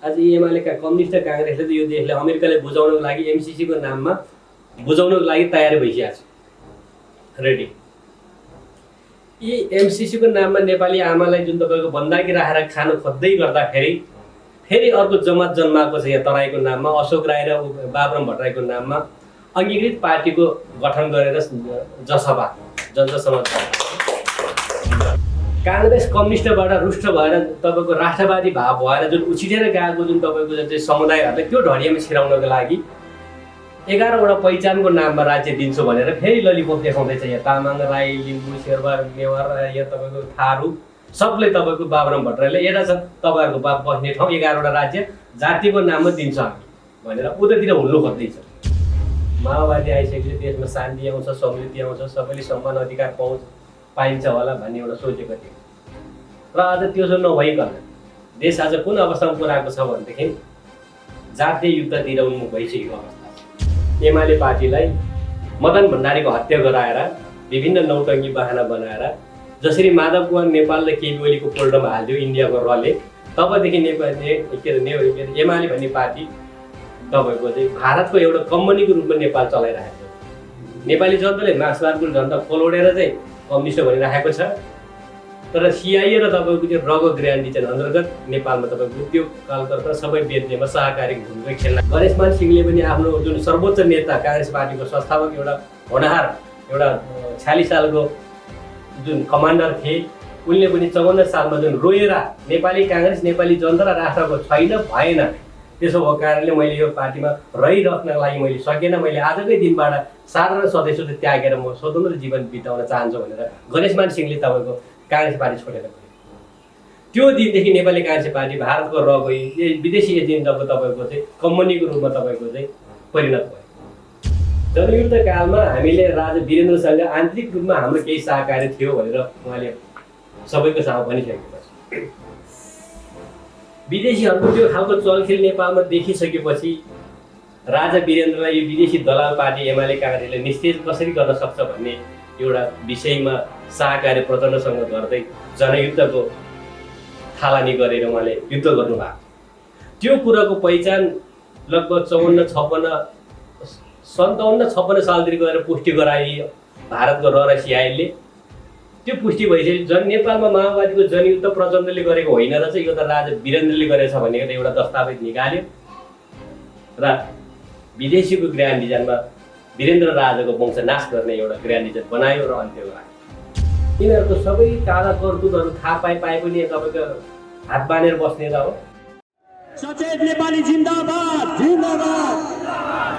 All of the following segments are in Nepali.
आज एमालेका कम्युनिस्ट र काङ्ग्रेसले त यो देशले अमेरिकाले बुझाउनको लागि एमसिसीको नाममा बुझाउनको लागि तयारी भइसकेको छ, रेडी। यी एमसिसीको नाममा नेपाली आमालाई जुन तपाईँको बन्दाकी राखेर खानु खोज्दै गर्दाखेरि फेरि अर्को जमात जन्माएको छ यहाँ तराईको नाममा, अशोक राई र बाबुराम भट्टराईको नाममा अङ्गीकृत पार्टीको गठन गरेर जसपा जनता समाज काङ्ग्रेस कम्युनिस्टबाट रुष्ट भएर तपाईँको राष्ट्रवादी भाव भएर जुन उछिटेर गएको जुन तपाईँको जुन चाहिँ समुदायहरूलाई त्यो ढडियामा छिराउनको लागि 11वटा पहिचानको नाममा राज्य दिन्छु भनेर फेरि ललिपप देखाउँदैछ। यहाँ तामाङ, राई, लिम्बू, शेर्पा, नेवार, यहाँ तपाईँको थारू सबले तपाईँको बाबुराम भट्टराईले यता छ तपाईँहरूको बाप बस्ने ठाउँ 11वटा राज्य जातिको नाममा दिन्छ हामी भनेर उतातिर हुल्नु खोज्दैछ। माओवादी आइसकेपछि देशमा शान्ति आउँछ, समृद्धि आउँछ, सबैले समान अधिकार पाइन्छ होला भन्ने एउटा सोचेको थियो। र आज त्यो चाहिँ नभइकन देश आज कुन अवस्थामा पुऱ्याएको छ भनेदेखि जातीय युद्धतिर उन्मुख भइसकेको अवस्था छ। एमाले पार्टीलाई मदन भण्डारीको हत्या गराएर विभिन्न नौटङ्गी बहाना बनाएर जसरी माधव कुमार नेपाल र केपी ओलीको पोल्टोमा हालिदियो इन्डियाको रले, तबदेखि नेपाली एमाले भन्ने पार्टी तपाईँको चाहिँ भारतको एउटा कम्पनीको रूपमा नेपाल चलाइरहेको छ। नेपाली जनताले मार्क्सवादको झन्डा कोलोडेर चाहिँ कम्युनिस्ट भनिराखेको छ। तर सिआइए र तपाईँको त्यो रगो ग्रान्डी चाहिँ अन्तर्गत नेपालमा तपाईँको उद्योग कलकारखाना सबै बेच्नेमा सहकारी भूमिका खेल्न गणेशमान सिंहले पनि आफ्नो जुन सर्वोच्च नेता काङ्ग्रेस पार्टीको संस्थापक एउटा होनहार एउटा 46 सालको जुन कमान्डर थिए, उनले पनि 54 सालमा जुन रोएर नेपाली काङ्ग्रेस नेपाली जनता र राष्ट्रको छैन भएन, त्यसो भएको कारणले मैले यो पार्टीमा रहिराख्नको लागि मैले सकेन, मैले आजकै दिनबाट साधारण सदस्य त्यागेर म स्वतन्त्र जीवन बिताउन चाहन्छु भनेर गणेशमान सिंहले तपाईँको काङ्ग्रेस पार्टी छोडेर गयो। त्यो दिनदेखि नेपाली काङ्ग्रेस पार्टी भारतको रगो विदेशी एजेन्डाको तपाईँको चाहिँ कम्पनीको रूपमा तपाईँको चाहिँ परिणत भयो। जनयुद्ध कालमा हामीले राजा वीरेन्द्रसँग आन्तरिक रूपमा हाम्रो केही सहकारी थियो भनेर उहाँले सबैको सामु भनिसकेको छ। विदेशीहरूको त्यो खालको चलखेल नेपालमा देखिसकेपछि राजा वीरेन्द्रलाई यो विदेशी दलाल पार्टी एमाले काङ्ग्रेसले निस्तेज कसरी गर्न सक्छ भन्ने एउटा विषयमा सहकारी प्रचण्डसँग गर्दै जनयुद्धको थालनी गरेर उहाँले युद्ध गर्नुभएको। त्यो कुराको पहिचान लगभग 57-56 सालतिर गएर पुष्टि गराइयो भारतको रसियाले। त्यो पुष्टि भइसकेपछि नेपालमा माओवादीको जनयुद्ध प्रचण्डले गरेको होइन रहेछ, यो त राजा वीरेन्द्रले गरेछ भनेर एउटा दस्तावेज निकाल्यो र विदेशीको ग्रान्ड डिजाइनमा वीरेन्द्र राजाको वंश नाश गर्ने एउटा ग्रान्ड डिजाइन बनायो र अन्त्य गरायो। यिनीहरूको सबै काला करतुतहरू थाहा पाए पनि तपाईँको हात बाँधेर बस्ने त हो। सचेत नेपाली जिन्दाबाद जिन्दाबाद,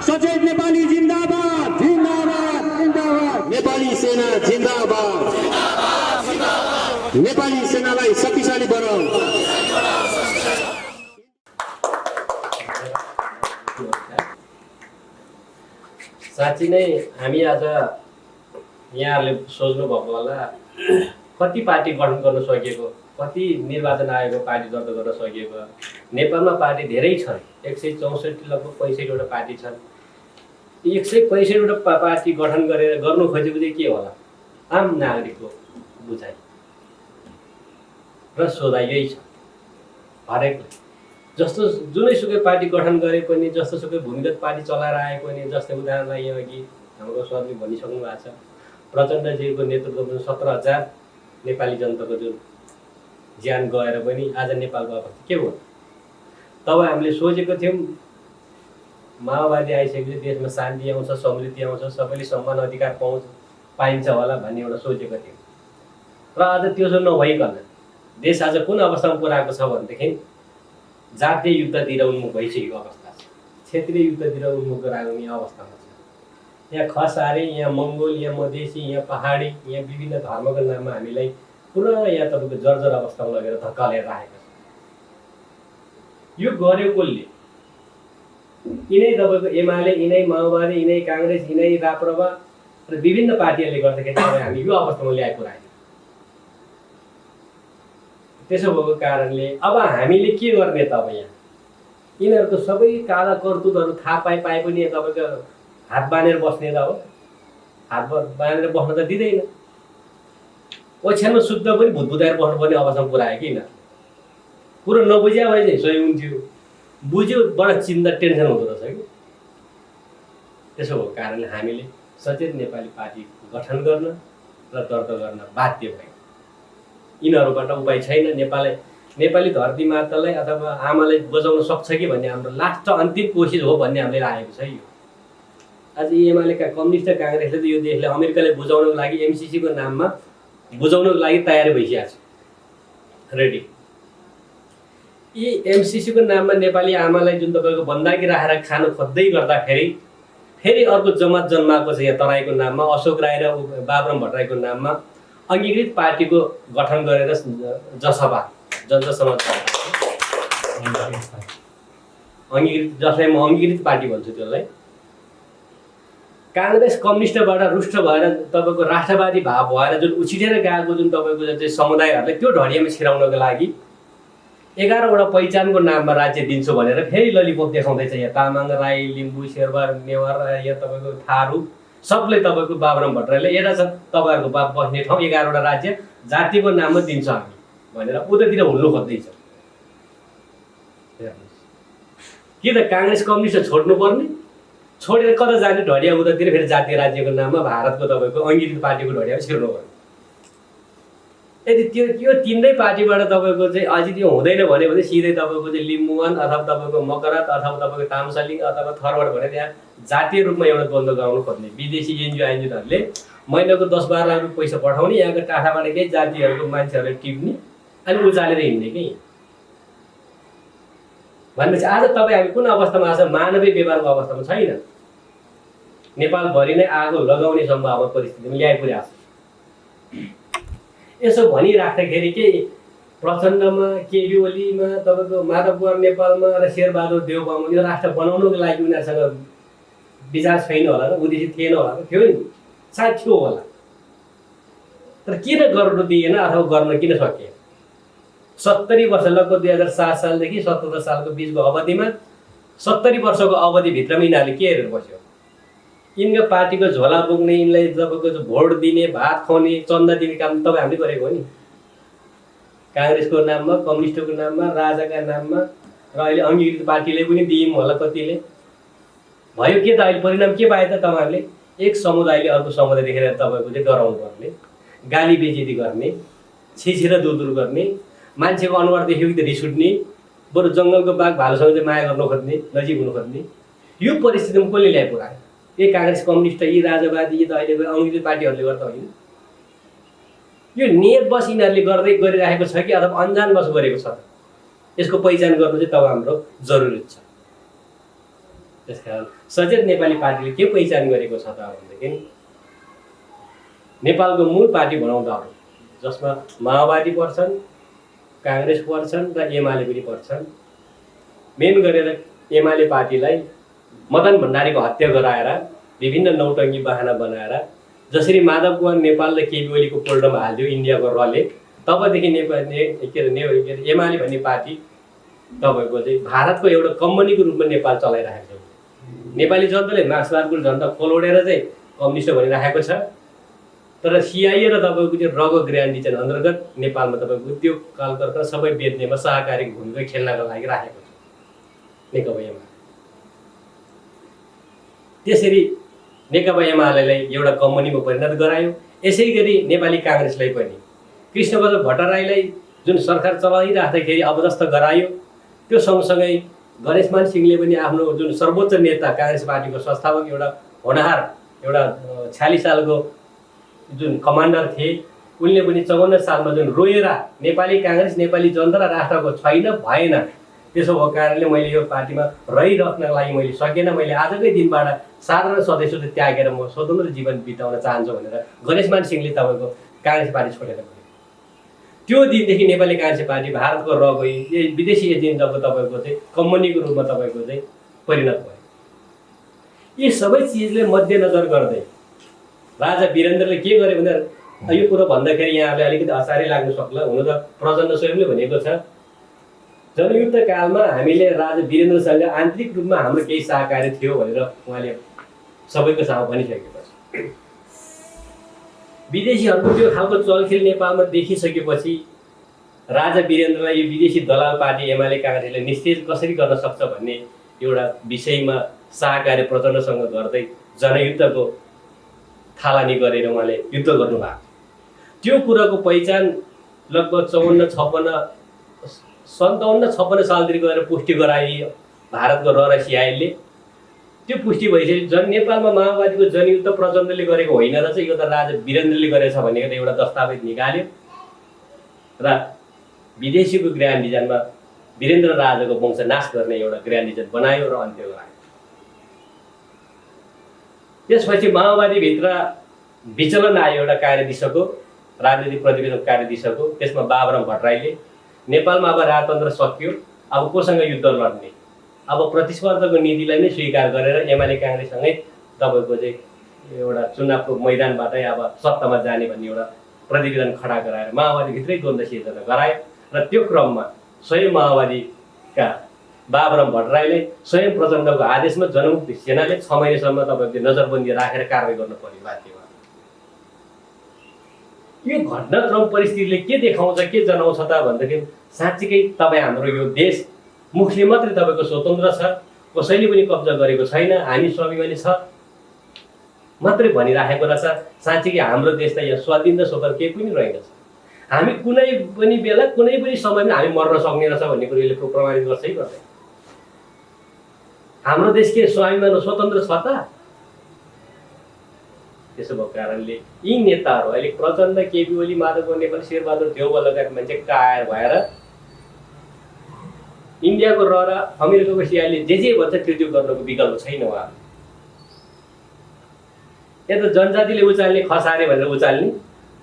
सचेत नेपाली जिन्दाबाद जिन्दाबाद जिन्दाबाद, नेपाली सेना जिन्दाबाद, नेपाली सेनालाई शक्तिशाली बनाऊ। साँच्चै नै हामी आज यहाँहरूले सोच्नु भएको होला कति पार्टी गठन गर्न सकिएको, कति निर्वाचन आयोगको पार्टी दर्ता गर्न सकिएको। नेपालमा पार्टी धेरै छन्, 164 लगभग 65वटा पार्टी छन्। 165वटा पार्टी गठन गरेर गर्नु खोजेको चाहिँ के होला? आम नागरिकको बुझाइ र सोधाइ यही छ। हरेक जस्तो जुनैसुकै पार्टी गठन गरे पनि, जस्तोसुकै भूमिगत पार्टी चलाएर आए पनि, जस्तै उदाहरणलाई यहाँ अघि हाम्रो सरले भनिसक्नु भएको छ, प्रचण्डजीको नेतृत्वमा 17,000 नेपाली जनताको जुन ज्यान गएर पनि आज नेपालको अवस्था के हो? तब हामीले सोचेको थियौँ माओवादी आइसकेपछि देशमा शान्ति आउँछ, समृद्धि आउँछ, सबैले समान अधिकार पाइन्छ होला भन्ने एउटा सोचेको थियौँ। र आज त्यो चाहिँ नभइकन देश आज कुन अवस्थामा पुऱ्याएको छ भनेदेखि जातीय युद्धतिर उन्मुख भइसकेको अवस्था छ, क्षेत्रीय युद्धतिर उन्मुख गराउने अवस्थामा छ। यहाँ खसारे, यहाँ मङ्गोल, यहाँ मधेसी, यहाँ पहाडी, यहाँ विभिन्न धर्मको नाममा हामीलाई पुरा यहाँ तपाईँको जर्जर अवस्थामा लगेर धक्कालेर राखेको छ। यो गर्यो कसले? यिनै तपाईँको एमाले, यिनै माओवादी, यिनै काङ्ग्रेस, यिनै राप्रपा र विभिन्न पार्टीहरूले गर्दाखेरि हामी यो अवस्थामा ल्याइ पुऱ्यायौँ। त्यसो भएको कारणले अब हामीले के गर्ने त? अब यहाँ यिनीहरूको सबै काला करतुतहरू थाहा पाए पनि तपाईँको हात बाँधेर बस्ने त हो। हात बाँधेर बस्न त दिँदैन, ओछ्यानमा शुद्ध पनि भुतभुताएर बस्नुपर्ने अवस्थामा पुऱ्यायो कि यिनीहरू। कुरो नबुझ्या भए चाहिँ सही हुन्थ्यो। बुझ्यो बडा चिन्ता टेन्सन हुँदो रहेछ कि। त्यसो भएको कारणले हामीले सचेत नेपाली पार्टी गठन गर्न र दर्ता गर्न बाध्य भयौँ। यिनीहरूबाट उपाय छैन। नेपाली धरती मातालाई अथवा आमालाई बचाउन सक्छ कि भन्ने हाम्रो लास्ट अन्तिम कोसिस हो भन्ने हामीले लागेको छ। यो आज एमालेका कम्युनिस्ट र काङ्ग्रेसले त यो देशलाई अमेरिकाले बुझाउनको लागि एमसिसीको नाममा बुझाउनको लागि तयारी भइसकेको छ, रेडी। यी एमसिसीको नाममा नेपाली आमालाई जुन तपाईँको बन्दाकी राखेर खानु खोज्दै गर्दाखेरि फेरि अर्को जमात जन्माएको छ यहाँ तराईको नाममा, अशोक राई र बाबुराम भट्टराईको नाममा अङ्गीकृत पार्टीको गठन गरेर जसपा जनता समाज अङ्गीकृत, जसलाई म अङ्गीकृत पार्टी भन्छु, त्यसलाई काङ्ग्रेस कम्युनिस्टबाट रुष्ट भएर तपाईँको राष्ट्रवादी भाव भएर जुन उछिटेर गएको जुन तपाईँको चाहिँ समुदायहरूलाई त्यो ढडियामा छिराउनको लागि 11वटा पहिचानको नाममा राज्य दिन्छु भनेर फेरि ललिपप देखाउँदैछ। यहाँ तामाङ, राई, लिम्बू, शेर्पा, नेवार, यहाँ तपाईँको थारू सबले तपाईँको बाबुराम भट्टराईले एउटा छ तपाईँहरूको बाप बस्ने ठाउँ 11वटा राज्य जातिको नाममा दिन्छ हामी भनेर उतातिर हुल्नु खोज्दैछ। के त काङ्ग्रेस कम्युनिस्ट छोड्नुपर्ने, छोडेर कता जाने ढडिया उतातिर फेरि जातीय राज्यको नाममा भारतको तपाईँको अङ्गीकृत पार्टीको ढडियामा छिर्नुपर्ने। यदि त्यो तिनै पार्टीबाट तपाईँको चाहिँ अझै त्यो हुँदैन भने सिधै तपाईँको चाहिँ लिम्बुवान अथवा तपाईँको मकरात अथवा तपाईँको तामसालिङ अथवा थरवाड भनेर त्यहाँ जातीय रूपमा एउटा द्वन्द्व गराउनु खोज्ने विदेशी एनजिओहरूले महिनाको 10-12 लाख रुपियाँ पैसा पठाउने, यहाँको टाढाबाट केही जातिहरूको मान्छेहरूले टिप्ने अनि उचालेर हिँड्ने कि भनेपछि आज तपाईँ हामी कुन अवस्थामा आछ? मानवीय व्यवहारको अवस्थामा छैन। नेपालभरि नै आगो लगाउने सम्भावना परिस्थितिमा ल्याइपुर्याएको छ। यसो भनिराख्दाखेरि के प्रचण्डमा, केबी ओलीमा, तपाईँको माधव कुमार नेपालमा र शेरबहादुर देउपामा यो राष्ट्र बनाउनुको लागि उनीहरूसँग विचार छैन होला र उद्देश्य थिएन होला र थियो नि, सायद थियो होला, तर किन गर्नु दिएन अथवा गर्न किन सकिएन? 70 वर्ष लगभग 2007 सालदेखि 77 सालको बिचको अवधिमा 70 वर्षको अवधिभित्रमा यिनीहरूले के हेरेर बस्यो? यिनको पार्टीको झोला बोक्ने, यिनलाई तपाईँको भोट दिने, भात खुवाउने, चन्दा दिने काम तपाईँ हामीले गरेको हो नि। काङ्ग्रेसको नाममा, कम्युनिस्टको नाममा, राजाका नाममा र अहिले अङ्गीकृत पार्टीले पनि दियौँ होला कतिले। भयो के त अहिले परिणाम के पाए त? तपाईँहरूले एक समुदायले अर्को समुदाय देखेर तपाईँको चाहिँ डराउनु पर्ने, गाली बेइज्जती गर्ने, छिछि र दुरदुर गर्ने, मान्छेको अनुहार देख्यो कि त रिस उठ्ने, बरु जङ्गलको बाघ भालुसँग चाहिँ माया गर्न खोज्ने, नजिक हुन खोज्ने। यो परिस्थितिमा कसले ल्याइपुर्यायो? यी काङ्ग्रेस कम्युनिस्ट, यी राजावादी, यी त अहिलेको अङ्ग्रेजी पार्टीहरूले गर्दा होइन। यो नियतवश यिनीहरूले गर्दै गरिरहेको छ कि अथवा अन्जानवश गरेको छ? यसको पहिचान गर्नु चाहिँ तब हाम्रो जरुरी छ। त्यसकारण सचेत नेपाली पार्टीले के पहिचान गरेको छ त भनेदेखि नेपालको मूल पार्टी बनाउँदाहरू जसमा माओवादी पर्छन्, काङ्ग्रेस पर्छन् र एमाले पनि पर्छन्। मेन गरेर एमाले पार्टीलाई मदन भण्डारीको हत्या गराएर विभिन्न नौटङ्गी बहाना बनाएर जसरी माधव कुमार नेपाल र केबी ओलीको पोल्टोमा हालिदियो इन्डियाको रले, तबदेखि एमाले भन्ने पार्टी तपाईँको चाहिँ भारतको एउटा कम्पनीको रूपमा नेपाल चलाइरहेको छ। नेपाली जनताले मार्क्सवादको झन्डा खोलोडेर चाहिँ कम्युनिस्ट भनिराखेको छ, तर सिआइए र तपाईँको चाहिँ रगो ग्रान्डी चाहिँ अन्तर्गत नेपालमा तपाईँको उद्योग कल कारखाना सबै बेच्नेमा सहकारी भूमिका खेल्नको लागि राखेको छ नेकपा एमाले। त्यसरी नेकपा एमालेलाई एउटा कम्पनीमा परिणत गरायो। यसै गरी नेपाली काङ्ग्रेसलाई पनि कृष्णबहादुर भट्टराईलाई जुन सरकार चलाइराख्दाखेरि अबदस्त गरायो, त्यो सँगसँगै गणेशमान सिंहले पनि आफ्नो जुन सर्वोच्च नेता काङ्ग्रेस पार्टीको संस्थापक एउटा होनहार एउटा 46 सालको जुन कमान्डर थिए, उनले पनि 54 सालमा जुन रोएर नेपाली काङ्ग्रेस नेपाली जनता र राष्ट्रको छैन भएन, त्यसो भएको कारणले मैले यो पार्टीमा रहिराख्नको लागि मैले सकेन, मैले आजकै दिनबाट साधारण सदस्यता त्यागेर म स्वतन्त्र जीवन बिताउन चाहन्छु भनेर गणेशमान सिंहले तपाईँको काङ्ग्रेस पार्टी छोडेर गयो। त्यो दिनदेखि नेपाली काङ्ग्रेस पार्टी भारतको रगो विदेशी एजेन्डाको तपाईँको चाहिँ कम्पनीको रूपमा तपाईँको चाहिँ परिणत भयो। यी सबै चिजले मध्यनजर गर्दै राजा वीरेन्द्रले के गर्यो भने, यो कुरो भन्दाखेरि यहाँले अलिकति हँसारी लाग्नु सक्ला, हुन त प्रचण्ड स्वयंले भनेको छ जनयुद्ध कालमा हामीले राजा वीरेन्द्रसँग आन्तरिक रूपमा हाम्रो केही सहकारी थियो भनेर उहाँले सबैको सामु भनिसकेको छ। विदेशीहरूको त्यो खालको चलखेल नेपालमा देखिसकेपछि राजा वीरेन्द्रलाई यो विदेशी दलाल पार्टी एमाले काङ्ग्रेसले निस्तेज कसरी गर्न सक्छ भन्ने एउटा विषयमा शाहकारी प्रचण्डसँग गर्दै जनयुद्धको थालनी गरेर उहाँले युद्ध गर्नुभएको त्यो कुराको पहिचान लगभग 57-56 सालतिर गएर पुष्टि गराइयो भारतको रसियाले। त्यो पुष्टि भइसकेपछि नेपालमा माओवादीको जनयुद्ध प्रचण्डले गरेको होइन रहेछ, यो त राजा वीरेन्द्रले गरेछ भनेर एउटा दस्तावेज निकाल्यो र विदेशीको ग्रान्ड डिजाइनमा वीरेन्द्र राजाको वंश नाश गर्ने एउटा ग्रान्ड डिजाइन बनायो र अन्त्य गरायो। त्यसपछि माओवादीभित्र विचलन आयो एउटा कार्यदिशको, राजनीतिक प्रतिवेदन कार्यदिशको। त्यसमा बाबुराम भट्टराईले नेपालमा अब राजतन्त्र सकियो, अब कोसँग युद्ध लड्ने, अब प्रतिस्पर्धाको नीतिलाई नै स्वीकार गरेर एमाले काङ्ग्रेससँगै तपाईँको चाहिँ एउटा चुनावको मैदानबाटै अब सत्तामा जाने भन्ने एउटा प्रतिवेदन खडा गराएर माओवादीभित्रै द्वन्द्व सिर्जना गरायो र त्यो क्रममा स्वयं माओवादीका बाबुराम भट्टराईले स्वयं प्रचण्डको आदेशमा जनमुक्ति सेनाले 6 महिनासम्म तपाईँको नजरबन्दी राखेर कारवाही गर्न पर्यो बाध्य भयो। यो घटनाक्रम परिस्थितिले के देखाउँछ, के जनाउँछ त भन्दाखेरि साँच्चीकै तपाईँ हाम्रो यो देश मुखले मात्रै तपाईँको स्वतन्त्र छ, कसैले पनि कब्जा गरेको छैन, हामी स्वाभिमानी छ मात्रै भनिराखेको रहेछ। साँच्चीकै हाम्रो देश त यहाँ स्वाधीन र स्वतन्त्र केही पनि रहेनछ। हामी कुनै पनि बेला कुनै पनि समयमा हामी मर्न सक्ने रहेछ भन्ने कुरोले प्रमाणित गर्छै गर्दैन। हाम्रो देश के स्वाभिमान र स्वतन्त्र छ त? त्यसो भएको कारणले यी नेताहरू अहिले प्रचण्ड, केपी ओली, माधव नेपाल, शेरबहादुर देउवा लगायत मान्छे कायर भएर इन्डियाको र अमेरिकाको सियाले जे भन्छ त्यो गर्नको विकल्प छैन। उहाँ यता जनजातिले उचाल्ने खस आर्य भनेर उचाल्ने,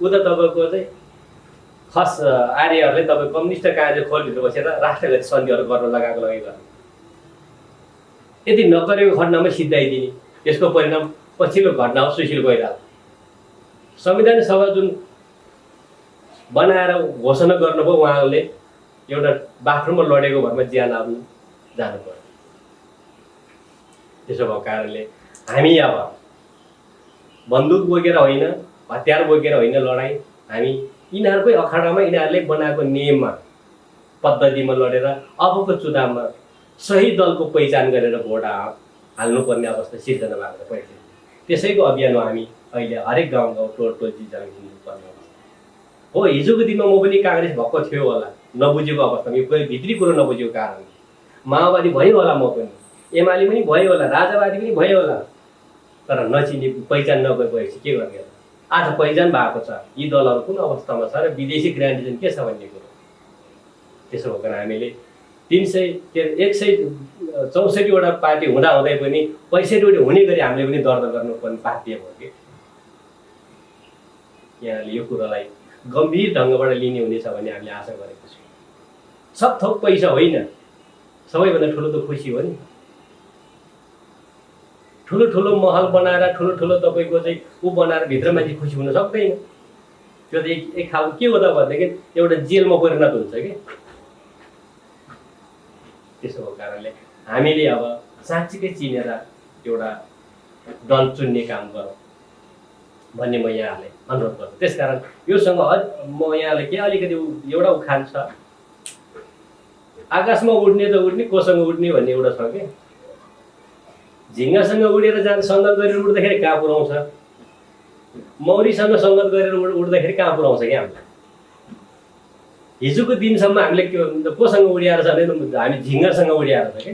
उता तपाईँको चाहिँ खस आर्यहरूले तपाईँ कम्युनिस्ट काँझो खोलभित्र बसेर राष्ट्रगत सन्धिहरू गर्न लगाएको गर्ने। यदि नगरेको घटनामा सिद्धाइदिने, यसको परिणाम पछिल्लो घटना हो सुशील कोइराला। संविधान सभा जुन बनाएर घोषणा गर्नुभयो उहाँले एउटा बाथरुममा लडेको भरमा ज्यान आफ्नो जानु पर्यो। त्यसो भएको कारणले हामी अब बन्दुक बोकेर होइन, हतियार बोकेर होइन लडाइँ, हामी यिनीहरूकै अखाडामा यिनीहरूले बनाएको नियममा पद्धतिमा लडेर अबको चुनावमा सही दलको पहिचान गरेर भोट हाल्नुपर्ने अवस्था सिर्जना भएको परिस्थिति। त्यसैको अभियानमा हामी अहिले हरेक गाउँ टोल जिल्नुपर्ने अवस्था हो। हिजोको दिनमा म पनि काङ्ग्रेस भएको थियो होला, नबुझेको अवस्थामा, यो कोही भित्री कुरो नबुझेको कारणले माओवादी भयो होला, म पनि एमाले पनि भयो होला, राजावादी पनि भयो होला, तर नचिने पहिचान नगएपछि के गर्ने? आज पहिचान भएको छ, यी दलहरू कुन अवस्थामा छ र विदेशी ग्रान्डिजन के छ भन्ने कुरो। त्यसो भएर हामीले 164वटा पार्टी हुँदाहुँदै पनि 65वटा हुने गरी हामीले पनि दर्ता गर्नुपर्ने बाध्य भयो कि। यहाँले यो कुरालाई गम्भीर ढङ्गबाट लिने हुनेछ भन्ने हामीले आशा गरेको छौँ। सब थोक पैसा होइन, सबैभन्दा ठुलो त खुसी हो नि। ठुलो ठुलो महल बनाएर ठुलो तपाईँको चाहिँ ऊ बनाएर भित्र मान्छे खुसी हुन सक्दैन। त्यो त एक खालको के हो त भनेदेखि एउटा जेलमा परिणत हुन्छ कि। त्यसो भएको कारणले हामीले अब साँच्चीकै चिनेर एउटा दल चुन्ने काम गरौँ भन्ने म यहाँहरूलाई अनुरोध गर्छु। त्यसकारण योसँग म यहाँलाई के अलिकति एउटा उखान छ, आकाशमा उड्ने त उड्ने, कोसँग उड्ने भन्ने एउटा छ कि। झिङ्गासँग उडेर जान सङ्गत गरेर उड्दाखेरि कहाँ पुऱ्याउँछ, मौरीसँग सङ्गत गरेर उड्दाखेरि कहाँ पुऱ्याउँछ कि हामीलाई। हिजोको दिनसम्म हामीले कोसँग उडिएर छ भने हामी झिङ्गासँग उडिएर छ कि।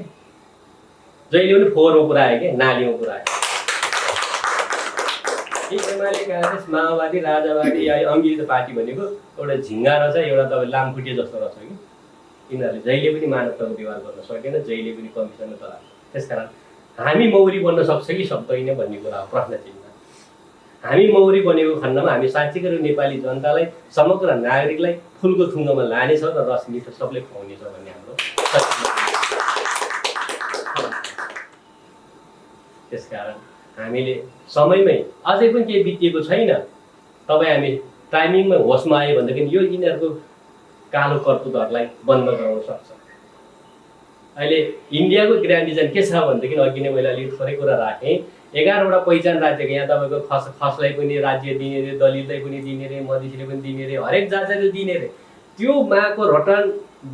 जहिले पनि फोहोरमा पुऱ्यायो कि, नालीमा पुऱ्यायो। एमाले काङ्ग्रेस माओवादी राजावादी या अङ्गित पार्टी भनेको एउटा झिङ्गा रहेछ, एउटा तपाईँ लामखुट्टे जस्तो रहेछ कि। यिनीहरूले जहिले पनि मानवताको व्यवहार गर्न सकेन, जहिले पनि कमिसन चलाएको। त्यसकारण हामी मौरी बन्न सक्छ कि सक्दैन भन्ने कुरा प्रश्न चिन्ह। हामी मौरी बनेको खण्डमा हामी साँच्चीकै नेपाली जनतालाई, समग्र नागरिकलाई फुलको थुङ्गोमा लानेछ र रस मिठो सबले खुवाउनेछ भन्ने हाम्रो। त्यसकारण हामीले समयमै अझै पनि केही बितिएको छैन। तपाईँ हामी टाइमिङमा होसमा आयो भनेदेखि यो यिनीहरूको कालो कर्तुतहरूलाई बन्द गराउन सक्छ। अहिले इन्डियाको ग्रान्ड डिजाइन के छ भनेदेखि अघि नै मैले अलिक थोरै कुरा राखेँ। 11वटा पहिचान राज्यको यहाँ तपाईँको खसलाई पनि राज्य दिने रे, दलितलाई पनि दिने रे, मधेसीले पनि दिने रे, हरेक जातिले दिने रे। त्यो माको रटान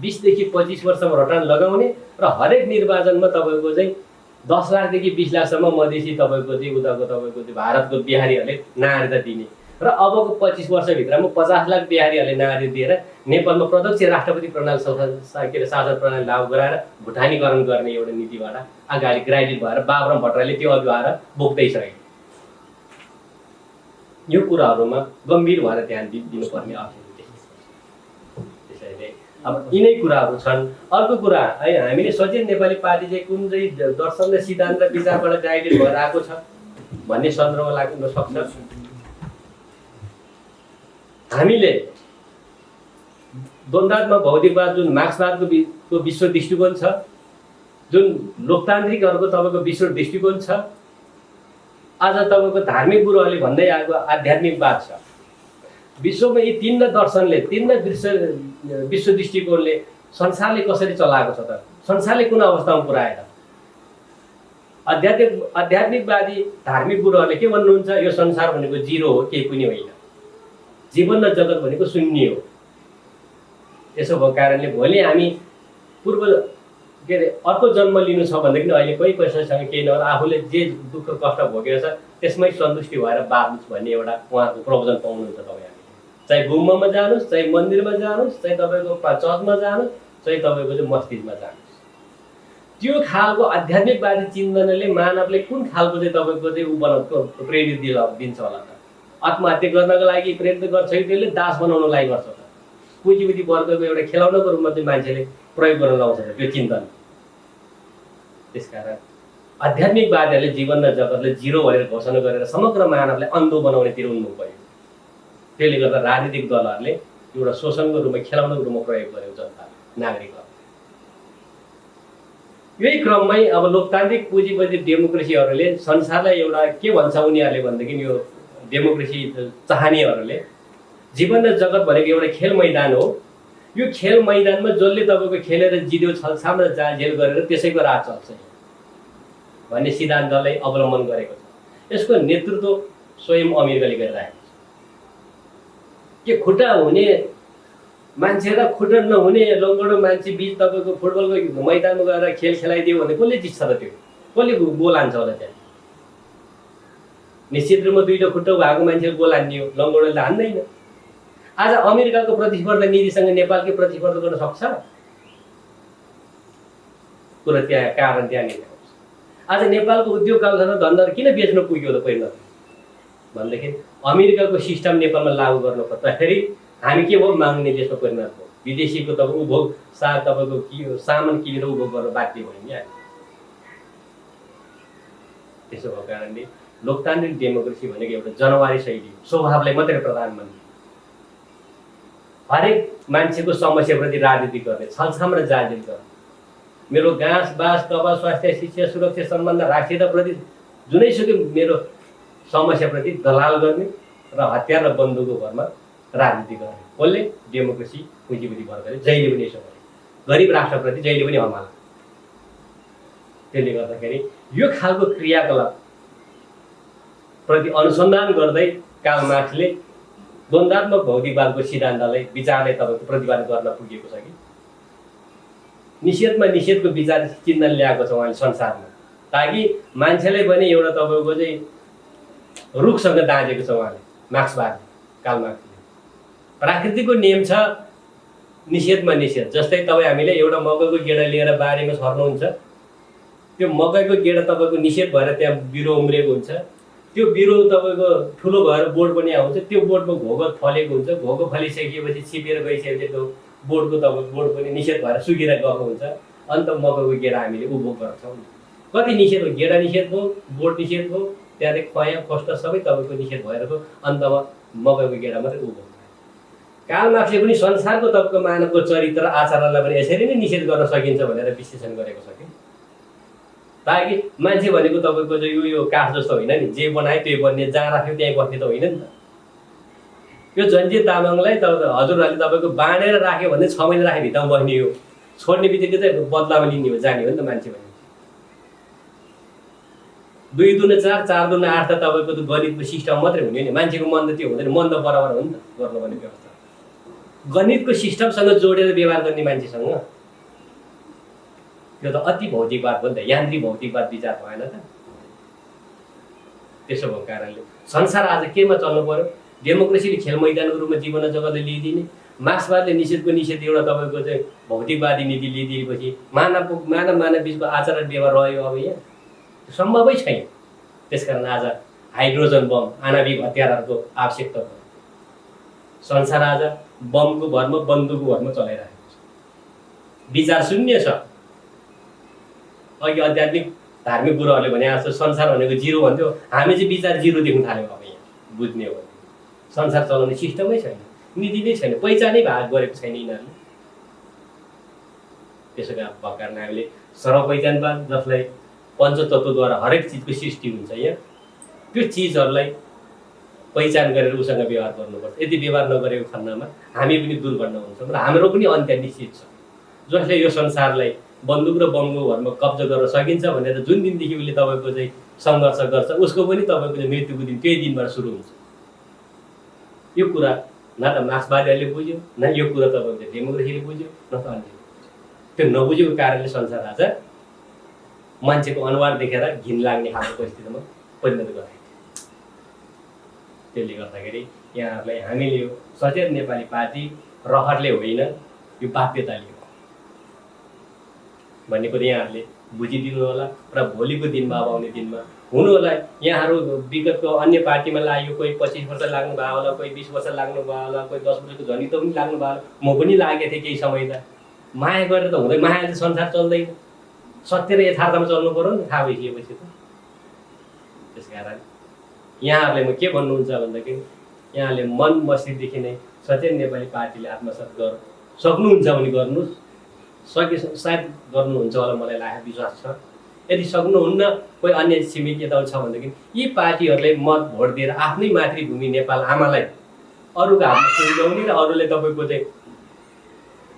20 देखि 25 वर्षमा रटान लगाउने र हरेक निर्वाचनमा तपाईँको चाहिँ 10 लाखदेखि 20 लाखसम्म मधेसी तपाईँको चाहिँ उताको तपाईँको चाहिँ भारतको बिहारीहरूले नागरिकता दिने र अबको 25 वर्षभित्रमा 50 लाख बिहारीहरूले नागरिकता दिएर नेपालमा प्रत्यक्ष राष्ट्रपति प्रणाली शासन प्रणाली लागू गराएर भुटानीकरण गर्ने एउटा नीतिबाट अगाडि ग्राइडेड भएर बाबुराम भट्टराईले त्यो अघि आएर बोक्दैछ अहिले। यो कुराहरूमा गम्भीर भएर ध्यान दिनुपर्ने आवश्यकता त्यसैले अब यिनै कुराहरू छन्। अर्को कुरा है, हामीले सचेत नेपाली पार्टी चाहिँ कुन चाहिँ दर्शन र सिद्धान्त र विचारबाट गाइडेड भएर आएको छ भन्ने सन्दर्भमा लाग्न सक्छ। हामीले द्वन्द्वात्मक भौतिकवाद जुन मार्क्सवादको विश्व दृष्टिकोण छ, जुन लोकतान्त्रिकहरूको तपाईँको विश्व दृष्टिकोण छ, आज तपाईँको धार्मिक गुरुहरूले भन्दै आएको आध्यात्मिकवाद छ। विश्वमा यी तीन दर्शनले तीन विश्व दृष्टिकोणले संसारले कसरी चलाएको छ त? संसारले कुन अवस्थामा पुर्याएर? आध्यात्मिकवादी धार्मिक गुरुहरूले के भन्नुहुन्छ? यो संसार भनेको जिरो हो, केही पनि होइन। जीवन र जगत भनेको शून्य हो। यसो भएको कारणले भोलि हामी पूर्व के अरे अर्को जन्म लिनु छ भनेदेखि अहिले कोही कसैसँग केही नभएर आफूले जे दुःख कष्ट भोगेको छ त्यसमै सन्तुष्टि भएर बाँच्नुहोस् भन्ने एउटा उहाँको प्रवचन पाउनुहुन्छ तपाईँ। चाहे गुम्बामा जानुहोस्, चाहे मन्दिरमा जानुहोस्, चाहे तपाईँको चर्चमा जानुहोस्, चाहे तपाईँको चाहिँ मस्जिदमा जानुहोस्। त्यो खालको आध्यात्मिकवादी चिन्तनले मानवले कुन खालको चाहिँ तपाईँको चाहिँ ऊ बनाउनु प्रेरित दिन्छ होला त? आत्महत्या गर्नको लागि प्रेरित गर्छ कि त्यसले दास बनाउनको लागि गर्छ त? पुँजीपति वर्गको एउटा खेलाउनको रूपमा चाहिँ मान्छेले प्रयोग गर्न लाउँछ त्यो चिन्तन। त्यसकारण आध्यात्मिकवादीहरूले जीवन र जगतले जिरो भनेर घोषणा गरेर समग्र मानवलाई अन्धो बनाउनेतिर उन्मुख भयो। त्यसले गर्दा राजनीतिक दलहरूले एउटा शोषणको रूपमा खेलाउनको रूपमा प्रयोग गर्यो जनता नागरिकहरू। यही क्रममै अब लोकतान्त्रिक पुँजीपति डेमोक्रेसीहरूले संसारलाई एउटा के भन्छ उनीहरूले भनेदेखि यो डेमोक्रेसी चाहनेहरूले जीवन र जगत भनेको एउटा खेल मैदान हो। यो खेल मैदानमा जसले तपाईँको खेलेर जित्यो छलछाम र जालझेल गरेर त्यसैको राज चल्छ भन्ने सिद्धान्तलाई अवलम्बन गरेको छ। यसको नेतृत्व स्वयं अमेरिकाले गरिरहेको छ। के खुट्टा हुने मान्छे र खुट्टा नहुने लङ्गडो मान्छे बिच तपाईँको फुटबलको मैदानमा गएर खेल खेलाइदियो भने कसले जित्छ त? त्यो कसले गोल हान्छ होला त्यहाँ? निश्चित रूपमा दुईवटा खुट्टा भएको मान्छेले गोल हान्ने हो, लङ्गडोले त हान्दैन। आज अमेरिकाको प्रतिस्पर्धा नीतिसँग नेपालकै प्रतिस्पर्धा गर्न सक्छ? कुरा त्यहाँ कारण त्यहाँनिर आउँछ। आज नेपालको उद्योग कलखाना धन्दाहरू किन बेच्न पुग्यो त पहिला भनेदेखि अमेरिकाको सिस्टम नेपालमा लागू गर्न खोज्दाखेरि हामी के भयो? माग्ने देशमा परिणत भयो। विदेशीको तपाईँ उपभोग तपाईँको सामान किनेर उपभोग गर्न बाध्य भयो नि। त्यसो भएको कारणले लोकतान्त्रिक डेमोक्रेसी भनेको एउटा जनवारी शैली हो। स्वभावलाई मात्रै प्रधानमन्त्री हरेक मान्छेको समस्याप्रति राजनीति गर्ने, छलछाम र जालझेल गर्ने, मेरो घाँस बाँस कपास स्वास्थ्य शिक्षा सुरक्षा सम्बन्ध राष्ट्रियताप्रति जुनैसुकै मेरो समस्याप्रति दलाल गर्ने र हतियार र बन्दुकको भरमा राजनीति गर्ने। कसले? डेमोक्रेसी पुँजीपति वर्गले जहिले पनि यसो गरे। गरिब राष्ट्रप्रति जहिले पनि हमाला। त्यसले गर्दाखेरि यो खालको क्रियाकलाप प्रति अनुसन्धान गर्दै कार्ल मार्क्सले द्वन्द्वात्मक भौतिकवादको सिद्धान्तलाई विचारलाई तपाईँको प्रतिपादन गर्न पुगेको छ कि निषेधमा निषेधको विचार चिन्तन ल्याएको छ उहाँले संसारमा, ताकि मान्छेलाई पनि एउटा तपाईँको चाहिँ रुखसँग दाँजेको छ उहाँले। मार्क्सवाद कार्ल मार्क्सले प्राकृतिकको नियम छ निषेधमा निषेध। जस्तै तपाईँ हामीले एउटा मकैको गेडा लिएर बारीमा छर्नुहुन्छ, त्यो मकैको गेडा तपाईँको निषेध भएर त्यहाँ बिरो उम्रिएको हुन्छ। त्यो बिरो तपाईँको ठुलो भएर बोट पनि आउँछ। त्यो बोटमा घोगो फलेको हुन्छ। घोगो फलिसकेपछि छिपेर गइसकेपछि त्यो बोटको तपाईँको बोट पनि निषेध भएर सुकेर गएको हुन्छ। अन्त मकैको गेडा हामीले उपभोग गर्छौँ। कति निषेध हो? गेडा निषेध भयो, बोट निषेध भयो, त्यहाँदेखि खया कष्ट सबै तपाईँको निषेध भइरहेको, अन्तमा मकैको गेडा मात्रै उपभोग। कार्ल मार्क्सले पनि संसारको तपाईँको मानवको चरित्र आचरणलाई पनि यसरी नै निषेध गर्न सकिन्छ भनेर विश्लेषण गरेको छ कि ताकि मान्छे भनेको तपाईँको चाहिँ यो काठ जस्तो होइन नि, जे बनायो त्यही बन्ने, जहाँ राख्यो त्यहीँ बस्ने त होइन नि त। यो जन्जित तामाङलाई हजुरहरूले तपाईँको बाँडेर राख्यो भने 6 महिना राख्यो भित्तामा बस्ने हो, छोड्ने बित्तिकै चाहिँ बदलामा लिने हो, जाने हो नि त मान्छे भने। 2 दुना 4, 4 दुना 8 त तपाईँको त गणितको सिस्टम मात्रै हुने नि, मान्छेको मन त त्यो हुँदैन। मन त बराबर हो नि त गर्नुपर्ने व्यवस्था। गणितको सिस्टमसँग जोडेर व्यवहार गर्ने मान्छेसँग त्यो त अति भौतिकवाद हो नि त, यान्त्रिक भौतिकवाद विचार भएन त। त्यसो भएको कारणले संसार आज केमा चल्नु पर्यो? डेमोक्रेसीले खेल मैदानको रूपमा जीवन जगतले लिइदिने, मार्क्सवादले निषेधको निषेध एउटा तपाईँको चाहिँ भौतिकवादी नीति लिइदिएपछि मानव बिचको आचार व्यवहार रह्यो अब यहाँ सम्भवै छैन। त्यसकारण आज हाइड्रोजन बम आणविक हतियारहरूको आवश्यकता भयो। संसार आज बमको भरमा बन्दुकको भरमा चलाइरहेको छ, विचार शून्य छ। अघि आध्यात्मिक धार्मिक गुरुहरूले भने जस्तो संसार भनेको जिरो भन्थ्यो, हामी चाहिँ विचार जिरो देख्न थाल्यौँ अब यहाँ बुझ्ने हो भने। संसार चलाउने सिस्टमै छैन, नीति नै छैन, पहिचानै भाग गरेको छैन यिनीहरूले। त्यसो भएको कारण हामीले सर्वपहिचानवाद जसलाई पञ्चतत्त्वद्वारा हरेक चिजको सृष्टि हुन्छ यहाँ, त्यो चिजहरूलाई पहिचान गरेर उसँग व्यवहार गर्नुपर्छ। यदि व्यवहार नगरेको खण्डमा हामी पनि दुर्घटना हुन्छौँ र हाम्रो पनि अन्त्य निश्चित छ। जसले यो संसारलाई बन्दुक र बमको भरमा कब्जा गर्न सकिन्छ भनेर जुन दिनदेखि उसले तपाईँको चाहिँ सङ्घर्ष गर्छ उसको पनि तपाईँको चाहिँ मृत्युको दिन त्यही दिनबाट सुरु हुन्छ। यो कुरा न त मार्क्सवादीहरूले बुझ्यो, न यो कुरा तपाईँको डेमोक्रेसीले बुझ्यो, न त अन्य त्यो नबुझेको कारणले संसार आज मान्छेको अनुहार देखेर घिन लाग्ने खालको परिस्थितिमा परिणत गराएको थियो। त्यसले गर्दाखेरि यहाँहरूलाई हामीले यो सचेत नेपाली पार्टी रहरले होइन, यो बाध्यताले हो भन्ने कुरा यहाँहरूले बुझिदिनु होला र भोलिको दिनमा अब आउने दिनमा हुनु होला। यहाँहरू विगतको अन्य पार्टीमा लाग्यो, कोही 25 वर्ष लाग्नु भयो होला, कोही 20 वर्ष लाग्नु भयो होला, कोही 10 वर्षको झन्डै त पनि लाग्नु भयो होला। म पनि लागेको थिएँ केही समय त, माया गरेर त हुँदैन, मायाले चाहिँ संसार चल्दैन, सत्य र यथार्थमा चल्नु पऱ्यो नि थाहा भइसकेपछि त। त्यस कारण यहाँहरूले म के भन्नुहुन्छ भन्दाखेरि यहाँले मन मस्तिदेखि नै सचेत नेपाली पार्टीले आत्मसात सक्नुहुन्छ भने गर्नुहोस्, सायद गर्नुहुन्छ होला मलाई लागेको विश्वास छ। यदि सक्नुहुन्न, कोही अन्य सीमित यताउति छ भनेदेखि यी पार्टीहरूले मत भोट दिएर आफ्नै मातृभूमि नेपाल आमालाई अरूको हातमा सुम्झाउने र अरूले तपाईँको चाहिँ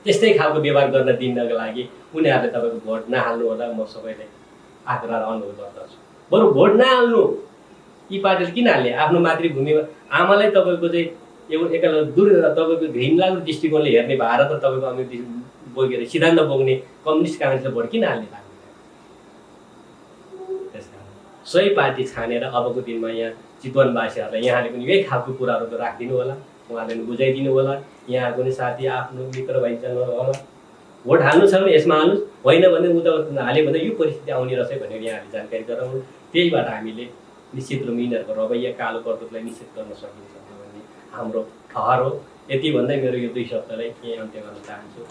त्यस्तै खालको व्यवहार गर्न दिनको लागि उनीहरूले तपाईँको भोट नहाल्नु होला। म सबैले आग्रह र अनुरोध गर्दछु, बरु भोट नहाल्नु। यी पार्टीले किन हाल्ने? आफ्नो मातृभूमिमा आमालाई तपाईँको चाहिँ एकल दूर तपाईँको घृणलाग्दो दृष्टिकोणले हेर्ने भएर त तपाईँको अमेरिकी बोकेर सिद्धान्त बोक्ने कम्युनिस्ट काङ्ग्रेसले भोट किन हाल्ने लाग्ने? त्यस कारण सही पार्टी छानेर अबको दिनमा यहाँ चितवनवासीहरूलाई यहाँले पनि यही खालको कुराहरू राखिदिनु होला, उहाँले पनि बुझाइदिनु होला। यहाँको पनि साथी आफ्नो मित्र भाइसँग होला, भोट हाल्नु छ भने यसमा हाल्नुहोस्, होइन भने उता हाल्यो भने यो परिस्थिति आउने रहेछ भनेर यहाँहरूले जानकारी गराउनु। त्यहीबाट हामीले निश्चित रूपमा यिनीहरूको रवैया कालो कर्तव्यलाई निश्चित गर्न सकिन्छ भन्ने हाम्रो ठहर हो। यति भन्दै मेरो यो 2 शब्दलाई केही अन्त्य गर्न चाहन्छु।